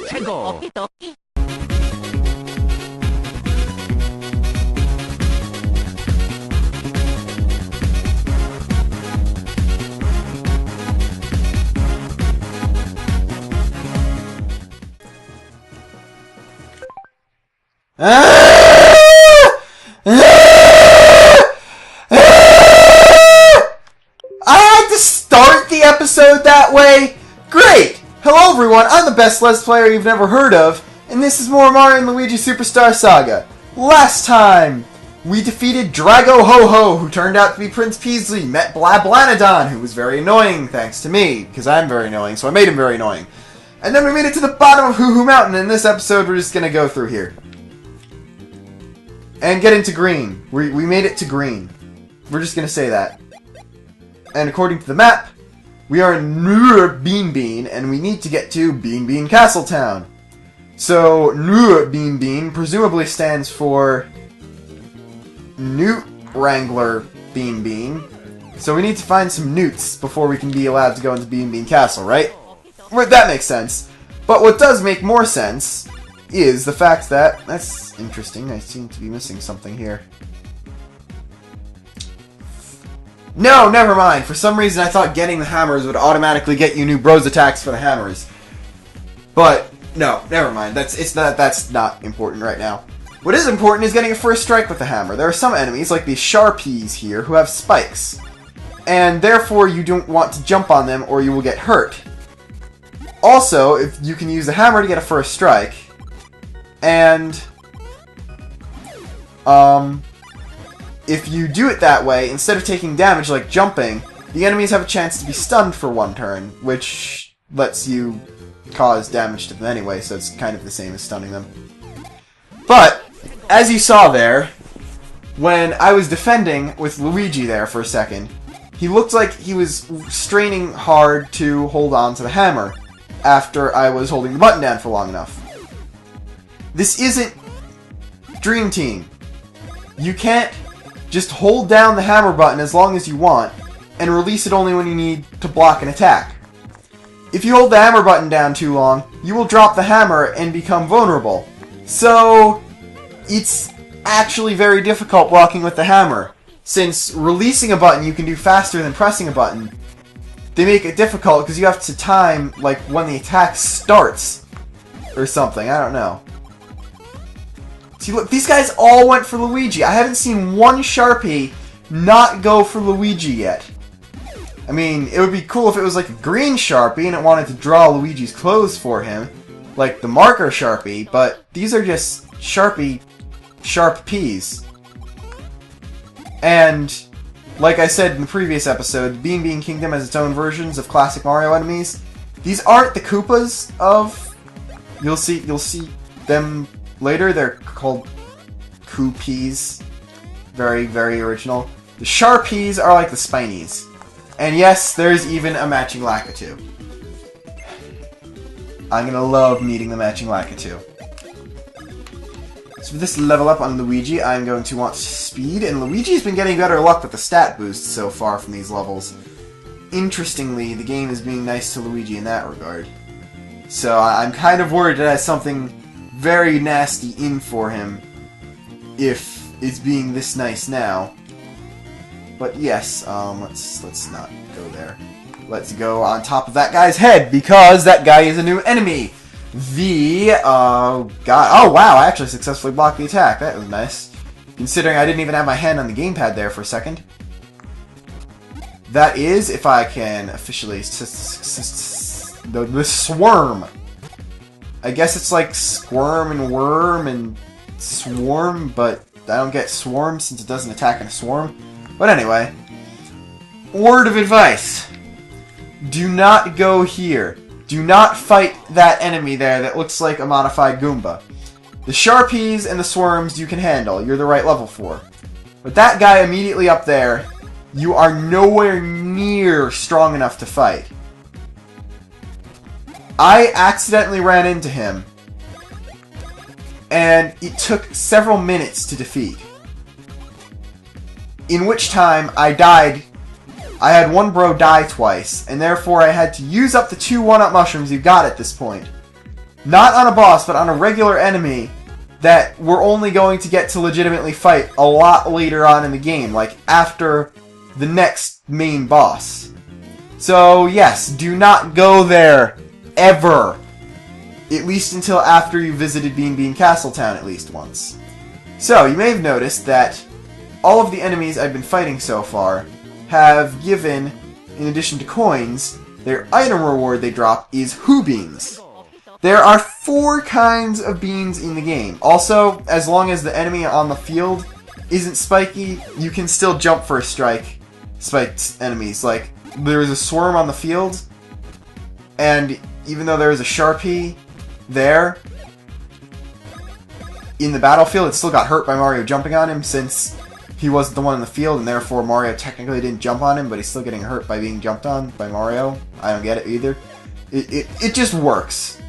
최고. I had to start the episode that way? Great! Hello everyone, I'm the best Let's Player you've never heard of, and this is more Mario and Luigi Superstar Saga. Last time, we defeated Drago Ho-Ho, who turned out to be Prince Peasley, met Blablanadon, who was very annoying, thanks to me, because I'm very annoying, so I made him very annoying. And then we made it to the bottom of Hoo Hoo Mountain, and in this episode we're just gonna go through here. And get into green. We made it to green. We're just gonna say that. And according to the map, we are in Nur Bean Bean, and we need to get to Bean Bean Castle Town. So, Nur Bean Bean presumably stands for Newt Wrangler Bean Bean. So we need to find some newts before we can be allowed to go into Bean Bean Castle, right? Well, that makes sense. But what does make more sense is the fact that... That's interesting. I seem to be missing something here. No, never mind. For some reason I thought getting the hammers would automatically get you new bros attacks for the hammers. But, no, never mind. That's not important right now. What is important is getting a first strike with the hammer. There are some enemies, like these Sharpies here, who have spikes. And therefore you don't want to jump on them or you will get hurt. Also, if you can use the hammer to get a first strike, and if you do it that way, instead of taking damage like jumping, the enemies have a chance to be stunned for one turn, which lets you cause damage to them anyway, so it's kind of the same as stunning them. But, as you saw there, when I was defending with Luigi there for a second, he looked like he was straining hard to hold on to the hammer after I was holding the button down for long enough. This isn't Dream Team. You can't just hold down the hammer button as long as you want, and release it only when you need to block an attack. If you hold the hammer button down too long, you will drop the hammer and become vulnerable. So, it's actually very difficult blocking with the hammer. Since releasing a button you can do faster than pressing a button, they make it difficult because you have to time, like, when the attack starts. Or something, I don't know. See, look, these guys all went for Luigi. I haven't seen one Sharpie not go for Luigi yet. I mean, it would be cool if it was like a green Sharpie and it wanted to draw Luigi's clothes for him, like the marker Sharpie, but these are just Sharp Peas. And, like I said in the previous episode, Bean Bean Kingdom has its own versions of classic Mario enemies. These aren't the Koopas of... You'll see them... later. They're called Koopies. Very, very original. The Sharpies are like the Spinies. And yes, there's even a matching Lakitu. I'm gonna love meeting the matching Lakitu. So for this level up on Luigi, I'm going to want speed, and Luigi's been getting better luck with the stat boost so far from these levels. Interestingly, the game is being nice to Luigi in that regard. So I'm kind of worried it has something very nasty in for him if it's being this nice now. But yes, let's not go there. Let's go on top of that guy's head because that guy is a new enemy. Oh wow, I actually successfully blocked the attack. That was nice. Considering I didn't even have my hand on the gamepad there for a second. That is, if I can officially the swarm. I guess it's like squirm and worm and swarm, but I don't get swarm since it doesn't attack in a swarm. But anyway, word of advice. Do not go here. Do not fight that enemy there that looks like a modified Goomba. The Sharpies and the Swarms you can handle. You're the right level for. But that guy immediately up there, you are nowhere near strong enough to fight. I accidentally ran into him, and it took several minutes to defeat. In which time I died. I had one bro die twice, and therefore I had to use up the 2 1-up mushrooms you got at this point. not on a boss, but on a regular enemy that we're only going to get to legitimately fight a lot later on in the game, like after the next main boss. So yes, do not go there, ever. At least until after you visited Bean Bean Castletown at least once. So, you may have noticed that all of the enemies I've been fighting so far have given, in addition to coins, their item reward they drop is Who Beans. There are 4 kinds of beans in the game. Also, as long as the enemy on the field isn't spiky, you can still jump for a strike spiked enemies. Like, there is a swarm on the field, and even though there is a Sharpie there in the battlefield, it still got hurt by Mario jumping on him, since he wasn't the one in the field, and therefore Mario technically didn't jump on him, but he's still getting hurt by being jumped on by Mario. I don't get it either. It just works.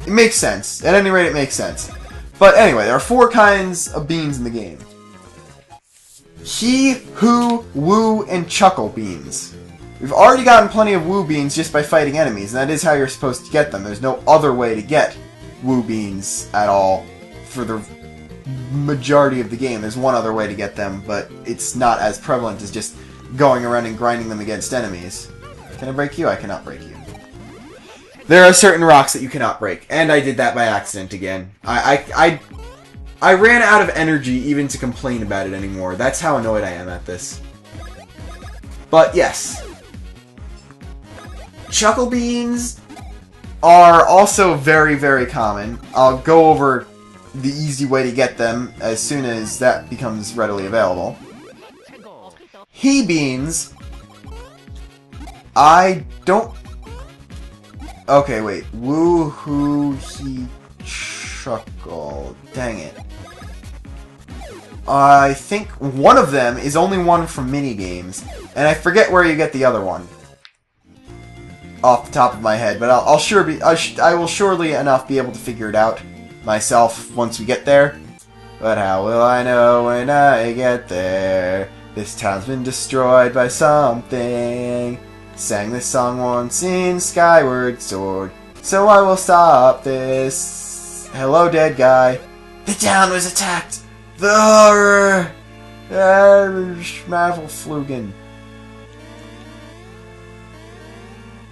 It makes sense. At any rate, it makes sense. But anyway, there are 4 kinds of beans in the game. He, Who, Woo, and Chuckle beans. We've already gotten plenty of Woo beans just by fighting enemies, and that is how you're supposed to get them. There's no other way to get Woo beans at all for the majority of the game. There's one other way to get them, but it's not as prevalent as just going around and grinding them against enemies. Can I break you? I cannot break you. There are certain rocks that you cannot break, and I did that by accident again. I ran out of energy even to complain about it anymore. That's how annoyed I am at this. But yes. Chuckle beans are also very, very common. I'll go over the easy way to get them as soon as that becomes readily available. He beans, I don't... Okay, wait. Woo, hoo, he, chuckle. Dang it. I think one of them is only one from minigames, and I forget where you get the other one off the top of my head, but I will surely enough be able to figure it out myself once we get there. But how will I know when I get there? This town's been destroyed by something. Sang this song once in Skyward Sword, so I will stop this. Hello, dead guy. The town was attacked. The horror. Schmavelflugen.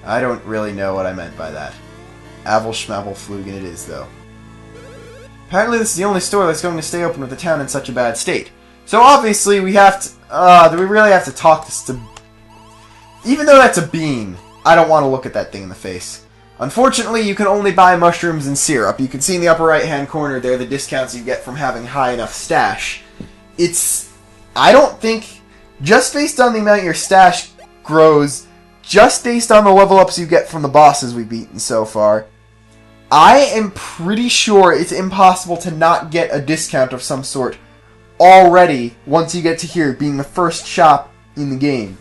I don't really know what I meant by that. Avelschmavelflugen it is, though. Apparently this is the only store that's going to stay open with the town in such a bad state. So obviously we have to... do we really have to talk to... Even though that's a bean, I don't want to look at that thing in the face. Unfortunately, you can only buy mushrooms and syrup. You can see in the upper right-hand corner there the discounts you get from having high enough stash. It's... I don't think... Just based on the amount your stash grows, just based on the level-ups you get from the bosses we've beaten so far, I am pretty sure it's impossible to not get a discount of some sort already once you get to here, being the first shop in the game.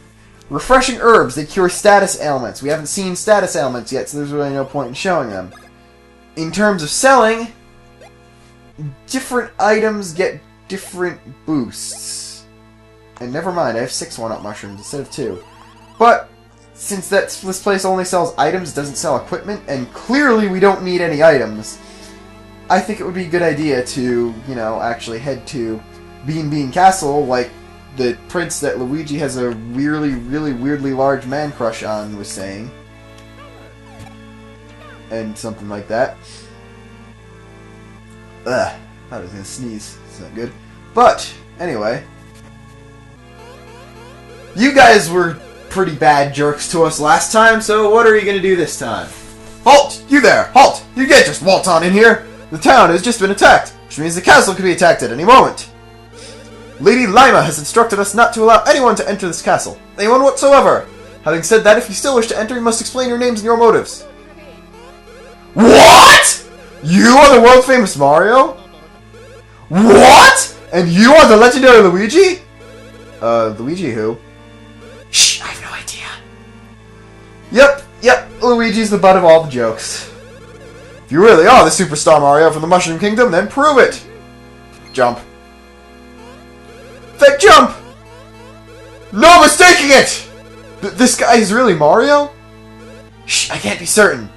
Refreshing herbs, they cure status ailments. We haven't seen status ailments yet, so there's really no point in showing them. In terms of selling, different items get different boosts. And never mind, I have 6 1-up mushrooms instead of 2. But since this place only sells items, it doesn't sell equipment, and clearly we don't need any items, I think it would be a good idea to, you know, actually head to Bean Bean Castle, like the prince that Luigi has a really, really weirdly large man crush on was saying. And something like that. Ugh, I thought I was gonna sneeze. It's not good. But, anyway. You guys were pretty bad jerks to us last time, so what are you gonna do this time? Halt! You there! Halt! You can't just waltz on in here! The town has just been attacked, which means the castle could be attacked at any moment. Lady Lima has instructed us not to allow anyone to enter this castle. Anyone whatsoever. Having said that, if you still wish to enter, you must explain your names and your motives. What?! You are the world-famous Mario? What?! And you are the legendary Luigi? Luigi who? Shh, I have no idea. Yep, Luigi's the butt of all the jokes. If you really are the superstar Mario from the Mushroom Kingdom, then prove it! Jump. Fake jump! No mistaking it! This guy is really Mario? Shh, I can't be certain.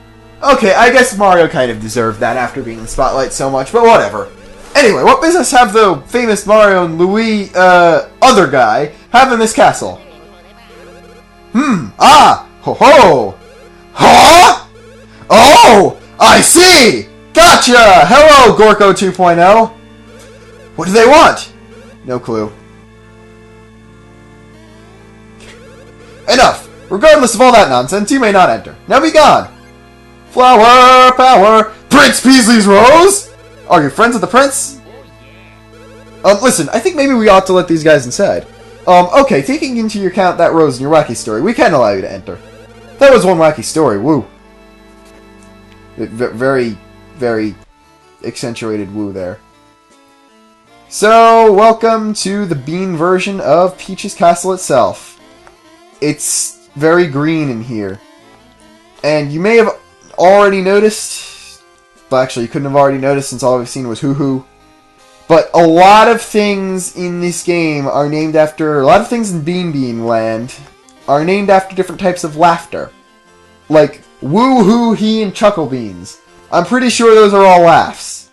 Okay, I guess Mario kind of deserved that after being in the spotlight so much, but whatever. Anyway, what business have the famous Mario and Luigi, other guy, have in this castle? Ho-ho! Huh? Oh! I see! Gotcha! Hello, Gorko 2.0! What do they want? No clue. Enough! Regardless of all that nonsense, you may not enter. Now be gone! Flower power! Prince Peasley's Rose? Are you friends with the prince? Listen, I think maybe we ought to let these guys inside. Okay, taking into account that rose in your wacky story, we can allow you to enter. That was one wacky story, woo. Very, very accentuated woo there. So, welcome to the bean version of Peach's Castle itself. It's very green in here. And you may have already noticed... Well, actually, you couldn't have already noticed since all we've seen was hoo-hoo. But a lot of things in this game are named after... A lot of things in Bean Bean Land are named after different types of laughter. Like, woo-hoo, he, and chuckle beans. I'm pretty sure those are all laughs.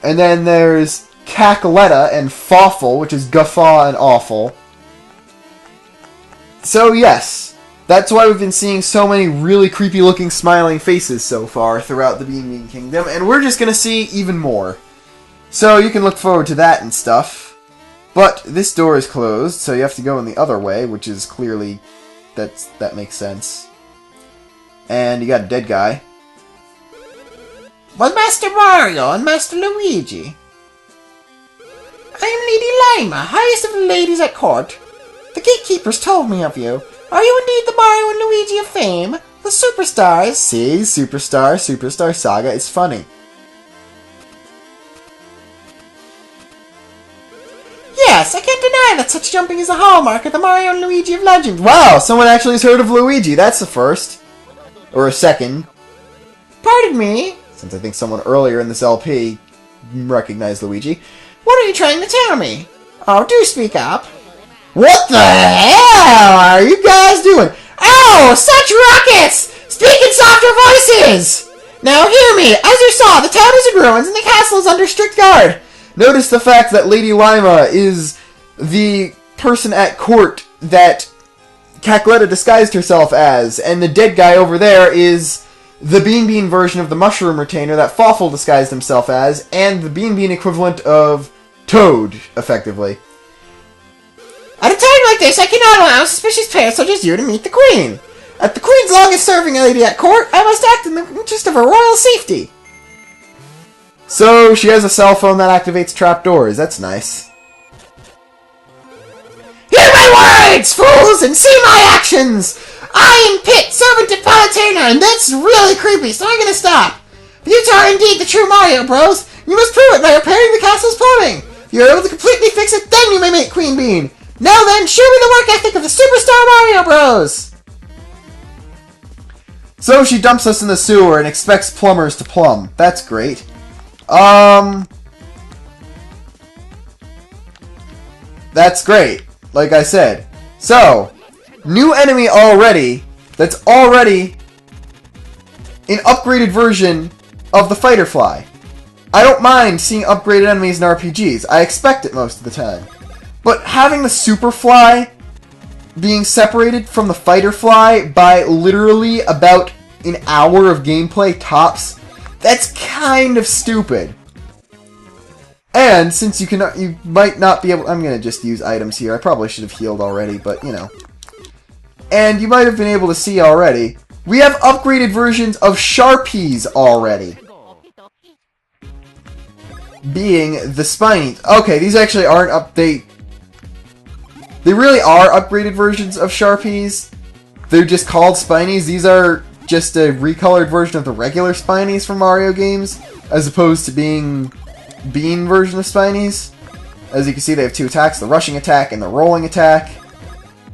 And then there's cackletta and fawful, which is guffaw and awful. So yes, that's why we've been seeing so many really creepy-looking smiling faces so far throughout the Bean Bean Kingdom, and we're just gonna see even more. So you can look forward to that and stuff. But this door is closed, so you have to go in the other way, which is clearly... that makes sense. And you got a dead guy. Well, Master Mario and Master Luigi. I am Lady Lima, highest of the ladies at court. The gatekeepers told me of you. Are you indeed the Mario and Luigi of fame? The superstars? See, Superstar Saga is funny. Yes, I can't deny that such jumping is a hallmark of the Mario and Luigi of legend. Wow, someone actually has heard of Luigi. That's a first. Or a second. Pardon me? Since I think someone earlier in this LP recognized Luigi. What are you trying to tell me? Oh, do speak up. What the hell are you guys doing? Oh, such ruckus! Speak in softer voices! Now hear me. As you saw, the town is in ruins and the castle is under strict guard. Notice the fact that Lady Lima is the person at court that Cackletta disguised herself as, and the dead guy over there is the Bean Bean version of the Mushroom Retainer that Fawful disguised himself as, and the Bean Bean equivalent of Toad, effectively. At a time like this, I cannot allow suspicious pairs such as you to meet the Queen. As the Queen's longest-serving lady at court, I must act in the interest of her royal safety. So, she has a cell phone that activates trapdoors. That's nice. Hear my words, fools, and see my actions! I am Pit, servant to Palutena, and that's really creepy, so I'm gonna stop. If you two are indeed the true Mario Bros, you must prove it by repairing the castle's plumbing. If you're able to completely fix it, then you may make Queen Bean. Now then, show me the work ethic of the Superstar Mario Bros! So she dumps us in the sewer and expects plumbers to plumb. That's great. That's great, like I said. So, new enemy already, that's already an upgraded version of the Fighter Fly. I don't mind seeing upgraded enemies in RPGs. I expect it most of the time. But having the Super Fly being separated from the Fighter Fly by literally about an hour of gameplay tops, that's kind of stupid. And since you might not be able... I'm going to just use items here. I probably should have healed already, but, you know. And you might have been able to see already, we have upgraded versions of Sharpies already. Being the Spinies. Okay, these actually aren't They really are upgraded versions of Sharpies. They're just called Spinies. These are just a recolored version of the regular Spinies from Mario games, as opposed to being Bean version of Spinies. As you can see, they have two attacks, the rushing attack and the rolling attack.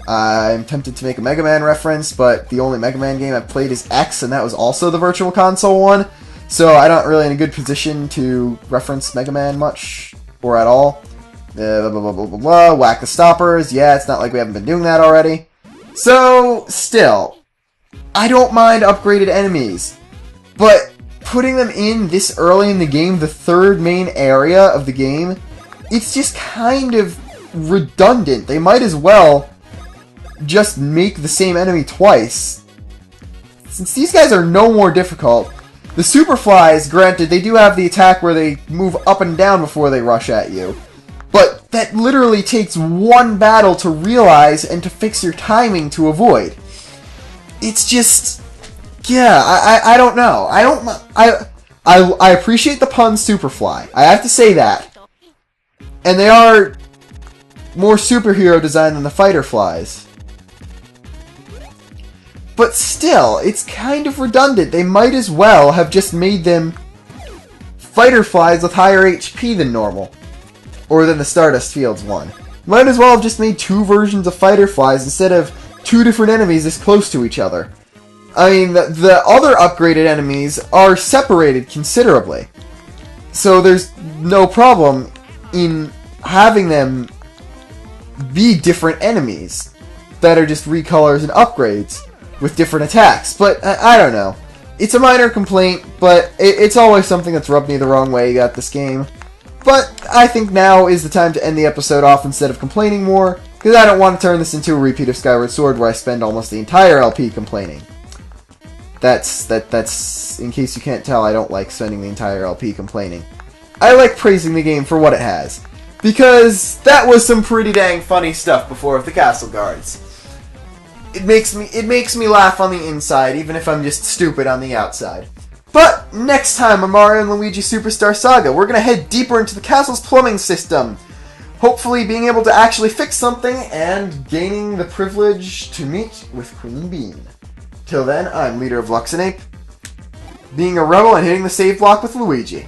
I'm tempted to make a Mega Man reference, but the only Mega Man game I've played is X, and that was also the Virtual Console one, so I'm not really in a good position to reference Mega Man much, or at all. Blah, blah, blah, blah, blah, blah. Whack the stoppers. Yeah, it's not like we haven't been doing that already. So, still, I don't mind upgraded enemies. But putting them in this early in the game, the third main area of the game, it's just kind of redundant. They might as well just make the same enemy twice. Since these guys are no more difficult. The Superflies, granted, they do have the attack where they move up and down before they rush at you. But that literally takes one battle to realize and to fix your timing to avoid. It's just... yeah, I don't know. I appreciate the pun Superfly. I have to say that. And they are more superhero design than the Fighter Flies. But still, it's kind of redundant. They might as well have just made them Fighter Flies with higher HP than normal. Or than the Stardust Fields one. Might as well have just made two versions of Fighter Flies instead of two different enemies this close to each other. I mean, the other upgraded enemies are separated considerably. So there's no problem in having them be different enemies that are just recolors and upgrades with different attacks. But I don't know. It's a minor complaint, but it's always something that's rubbed me the wrong way about this game. But I think now is the time to end the episode off instead of complaining more, because I don't want to turn this into a repeat of Skyward Sword where I spend almost the entire LP complaining. That's in case you can't tell, I don't like spending the entire LP complaining. I like praising the game for what it has, because that was some pretty dang funny stuff before with the Castle Guards. It makes me laugh on the inside, even if I'm just stupid on the outside. But next time on Mario & Luigi Superstar Saga, we're going to head deeper into the castle's plumbing system. Hopefully being able to actually fix something and gaining the privilege to meet with Queen Bean. Till then, I'm LeaderofLuxinape, being a rebel and hitting the save block with Luigi.